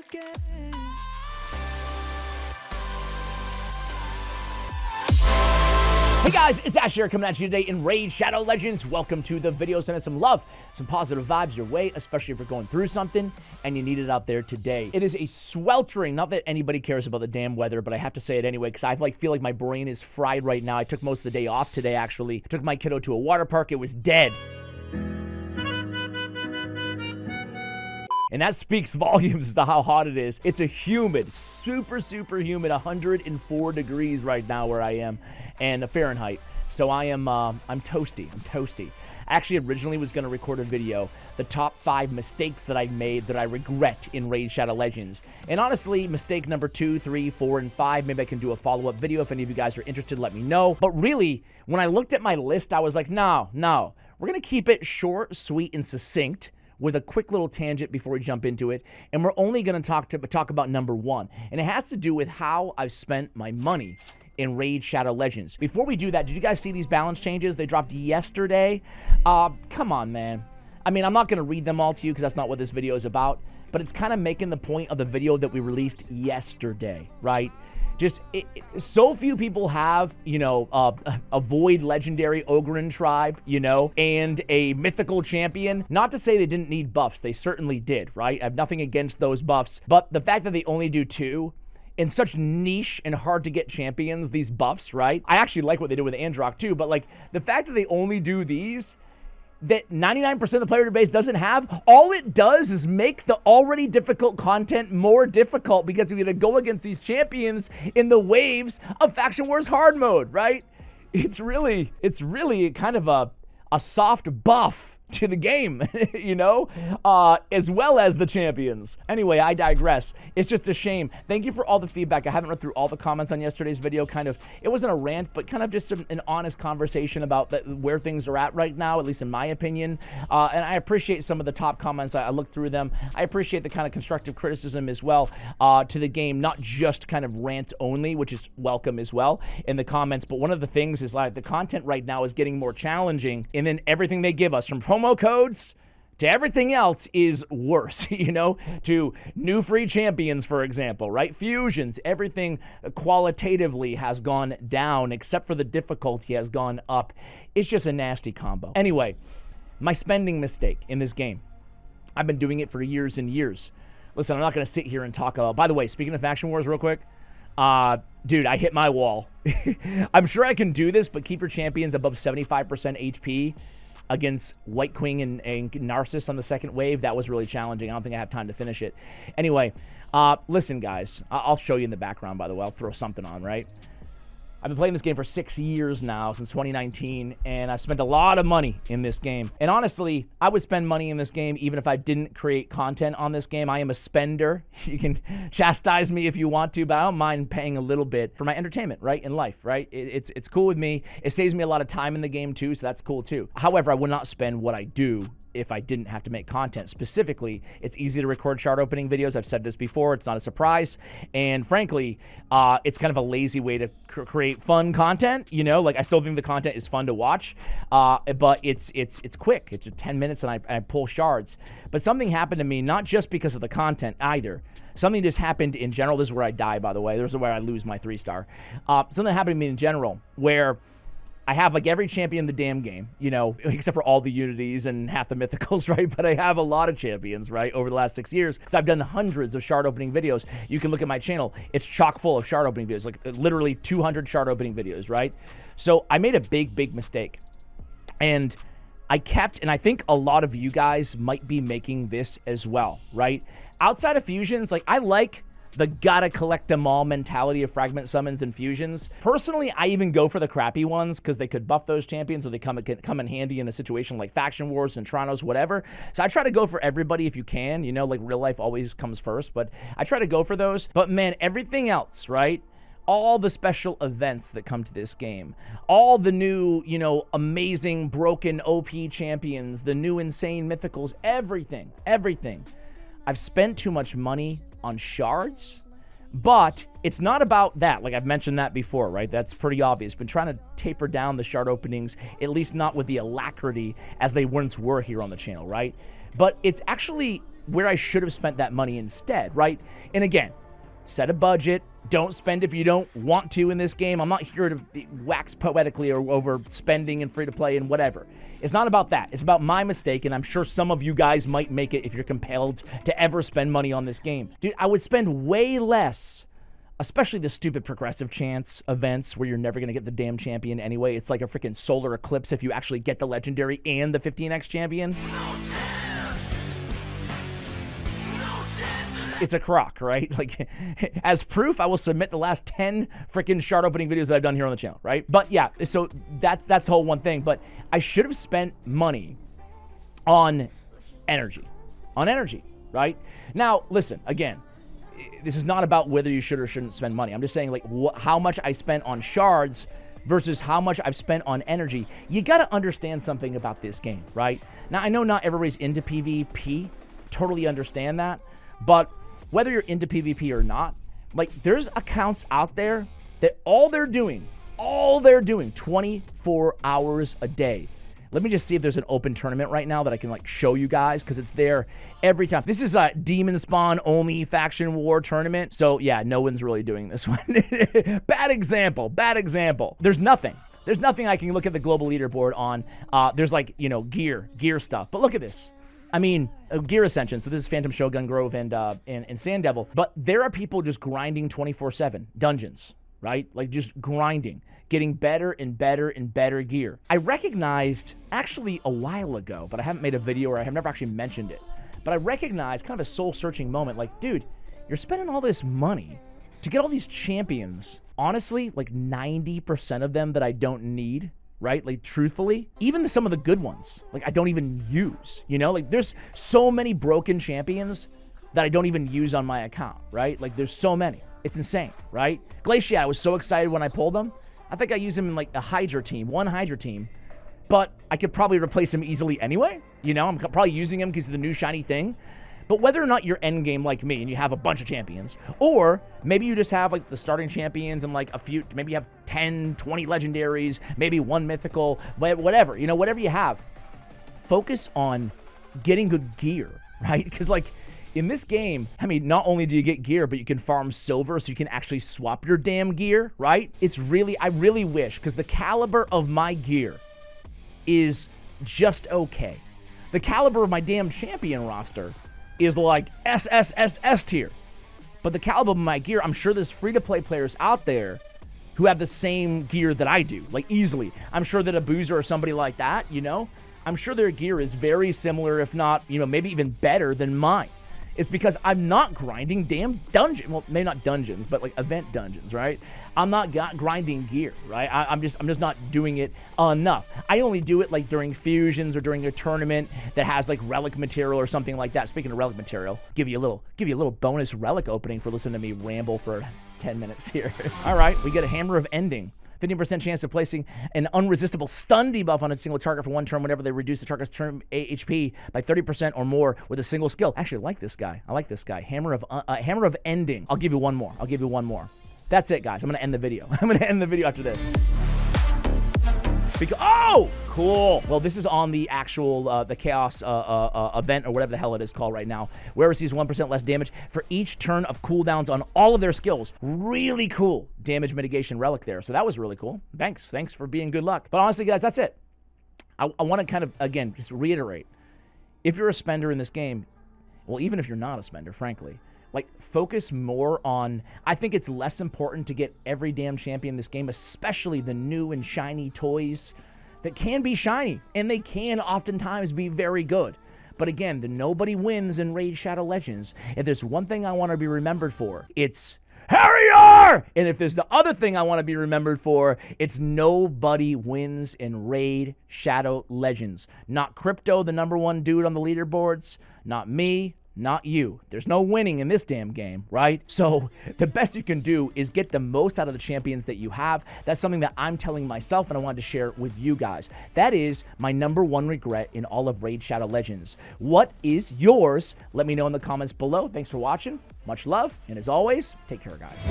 again. Hey guys, it's Ash here coming at you today in Raid Shadow Legends. Welcome to the video. Sending some love, some positive vibes your way, especially if you're going through something and you need it out there today. It is a sweltering, not that anybody cares about the damn weather, but I have to say it anyway because I feel like my brain is fried right now. I took most of the day off today, actually. Took my kiddo to a water park. It was dead. And that speaks volumes as to how hot it is. It's a humid, super humid, 104 degrees right now where I am, and Fahrenheit. So I'm toasty. I'm toasty. I actually originally was going to record a video, the top 5 mistakes that I've made that I regret in Raid Shadow Legends. And honestly, mistake number 2, 3, 4, and 5, maybe I can do a follow-up video. If any of you guys are interested, let me know. But really, when I looked at my list, I was like, no. We're going to keep it short, sweet, and succinct, with a quick little tangent before we jump into it, and we're only going to talk about number 1, and it has to do with how I've spent my money in Raid Shadow Legends. Before we do that, did you guys see these balance changes? They dropped yesterday. Come on, man. I mean, I'm not going to read them all to you because that's not what this video is about, but it's kind of making the point of the video that we released yesterday, right? Just, so few people have, you know, a Void Legendary Ogryn tribe, you know, and a mythical champion. Not to say they didn't need buffs. They certainly did, right? I have nothing against those buffs. But the fact that they only do 2 in such niche and hard to get champions, these buffs, right? I actually like what they do with Androck too, but like the fact that they only do these, that 99% of the player base doesn't have, all it does is make the already difficult content more difficult because you're gonna go against these champions in the waves of Faction Wars hard mode, right? It's really kind of a soft buff to the game, you know, as well as the champions. Anyway, I digress. It's just a shame. Thank you for all the feedback. I haven't read through all the comments on yesterday's video. It wasn't a rant, but kind of just an honest conversation about where things are at right now, at least in my opinion. And I appreciate some of the top comments. I looked through them. I appreciate the kind of constructive criticism as well to the game, not just kind of rant only, which is welcome as well in the comments. But one of the things is like the content right now is getting more challenging, and then everything they give us from promo codes to everything else is worse, you know, to new free champions, for example, right? Fusions, everything qualitatively has gone down except for the difficulty has gone up. It's just a nasty combo. Anyway, my spending mistake in this game. I've been doing it for years and years. Listen, I'm not going to sit here and talk about, by the way, speaking of Faction Wars real quick, dude, I hit my wall. I'm sure I can do this, but keep your champions above 75% HP against White Queen and Narcissus on the second wave. That was really challenging. I don't think I have time to finish it. Anyway, listen, guys. I'll show you in the background, by the way. I'll throw something on, right? I've been playing this game for 6 years now, since 2019, and I spent a lot of money in this game. And honestly, I would spend money in this game even if I didn't create content on this game. I am a spender. You can chastise me if you want to, but I don't mind paying a little bit for my entertainment, right, in life, right? It's cool with me. It saves me a lot of time in the game too, so that's cool too. However, I would not spend what I do if I didn't have to make content. Specifically, it's easy to record chart opening videos. I've said this before. It's not a surprise. And frankly, it's kind of a lazy way to create fun content, you know, like I still think the content is fun to watch, but it's quick. It's 10 minutes and I pull shards. But something happened to me, not just because of the content either. Something just happened in general. This is where I die, by the way. This is where I lose my 3-star. Something happened to me in general where I have like every champion in the damn game, you know, except for all the unities and half the mythicals, right? But I have a lot of champions, right, over the last 6 years because I've done hundreds of shard opening videos. You can look at my channel. It's chock full of shard opening videos, like literally 200 shard opening videos, right? So I made a big mistake. And I think a lot of you guys might be making this as well, right? Outside of fusions, like I like the gotta collect them all mentality of fragment summons and fusions. Personally, I even go for the crappy ones because they could buff those champions or they come in handy in a situation like Faction Wars and Toronto's, whatever. So I try to go for everybody if you can, you know, like real life always comes first, but I try to go for those. But man, everything else, right? All the special events that come to this game, all the new, you know, amazing broken OP champions, the new insane mythicals, everything. I've spent too much money on shards, but it's not about that. Like I've mentioned that before, right? That's pretty obvious. Been trying to taper down the shard openings, at least not with the alacrity as they once were here on the channel, right? But it's actually where I should have spent that money instead, right? And again, set a budget. Don't spend if you don't want to in this game. I'm not here to wax poetically or over spending and free to play and whatever. It's not about that. It's about my mistake, and I'm sure some of you guys might make it if you're compelled to ever spend money on this game. Dude, I would spend way less, especially the stupid progressive chance events where you're never going to get the damn champion anyway. It's like a freaking solar eclipse if you actually get the legendary and the 15x champion. It's a crock, right? Like, as proof, I will submit the last 10 freaking shard opening videos that I've done here on the channel, right? But yeah, so that's the whole one thing. But I should have spent money on energy. Right? Now, listen, again, this is not about whether you should or shouldn't spend money. I'm just saying, like, how much I spent on shards versus how much I've spent on energy. You got to understand something about this game, right? Now, I know not everybody's into PvP. Totally understand that. But whether you're into PvP or not, like, there's accounts out there that all they're doing 24 hours a day. Let me just see if there's an open tournament right now that I can, like, show you guys, because it's there every time. This is a Demon Spawn only faction war tournament. So yeah, no one's really doing this one. Bad example. There's nothing I can look at the global leaderboard on. There's, like, you know, gear stuff. But look at this. I mean, Gear Ascension. So this is Phantom Shogun Grove and Sand Devil. But there are people just grinding 24/7 dungeons, right? Like, just grinding, getting better and better and better gear. I recognized actually a while ago, but I haven't made a video or I have never actually mentioned it. But I recognized kind of a soul-searching moment. Like, dude, you're spending all this money to get all these champions. Honestly, like 90% of them that I don't need. Right? Like, truthfully, even some of the good ones, like, I don't even use, you know? Like, there's so many broken champions that I don't even use on my account, right? Like, there's so many. It's insane, right? Glacier, I was so excited when I pulled him. I think I use him in, like, one Hydra team, but I could probably replace him easily anyway. You know, I'm probably using him because of the new shiny thing. But whether or not you're endgame like me and you have a bunch of champions, or maybe you just have, like, the starting champions and, like, a few, maybe you have 10, 20 legendaries, maybe one mythical, whatever, you know, whatever you have, focus on getting good gear, right? Because, like, in this game, I mean, not only do you get gear, but you can farm silver so you can actually swap your damn gear, right? It's really, I really wish, because the caliber of my gear is just okay. The caliber of my damn champion roster is like SSSS tier. But the caliber of my gear, I'm sure there's free-to-play players out there who have the same gear that I do, like, easily. I'm sure that a Boozer or somebody like that, you know, I'm sure their gear is very similar, if not, you know, maybe even better than mine. It's because I'm not grinding damn dungeon. Well, maybe not dungeons, but, like, event dungeons, right? I'm not grinding gear, right? I'm just not doing it enough. I only do it, like, during fusions or during a tournament that has, like, relic material or something like that. Speaking of relic material, give you a little bonus relic opening for listening to me ramble for 10 minutes here. All right, we get a Hammer of Ending. 50% chance of placing an unresistible stun debuff on a single target for one turn whenever they reduce the target's turn HP by 30% or more with a single skill. Actually, I like this guy. Hammer of Ending. I'll give you one more. That's it, guys. I'm going to end the video. I'm going to end the video after this. Oh, cool. Well, this is on the actual, the Chaos event or whatever the hell it is called right now, where it receives 1% less damage for each turn of cooldowns on all of their skills. Really cool damage mitigation relic there. So that was really cool. Thanks for being good luck. But honestly, guys, that's it. I want to kind of, again, just reiterate. If you're a spender in this game, well, even if you're not a spender, frankly, like, focus more on, I think it's less important to get every damn champion in this game, especially the new and shiny toys that can be shiny, and they can oftentimes be very good. But again, the nobody wins in Raid Shadow Legends. If there's one thing I want to be remembered for, it's Harrier! And if there's the other thing I want to be remembered for, it's nobody wins in Raid Shadow Legends. Not Crypto, the #1 dude on the leaderboards, not me, not you. There's no winning in this damn game, right? So the best you can do is get the most out of the champions that you have. That's something that I'm telling myself and I wanted to share with you guys. That is my #1 regret in all of Raid Shadow Legends. What is yours? Let me know in the comments below. Thanks for watching. Much love. And as always, take care, guys.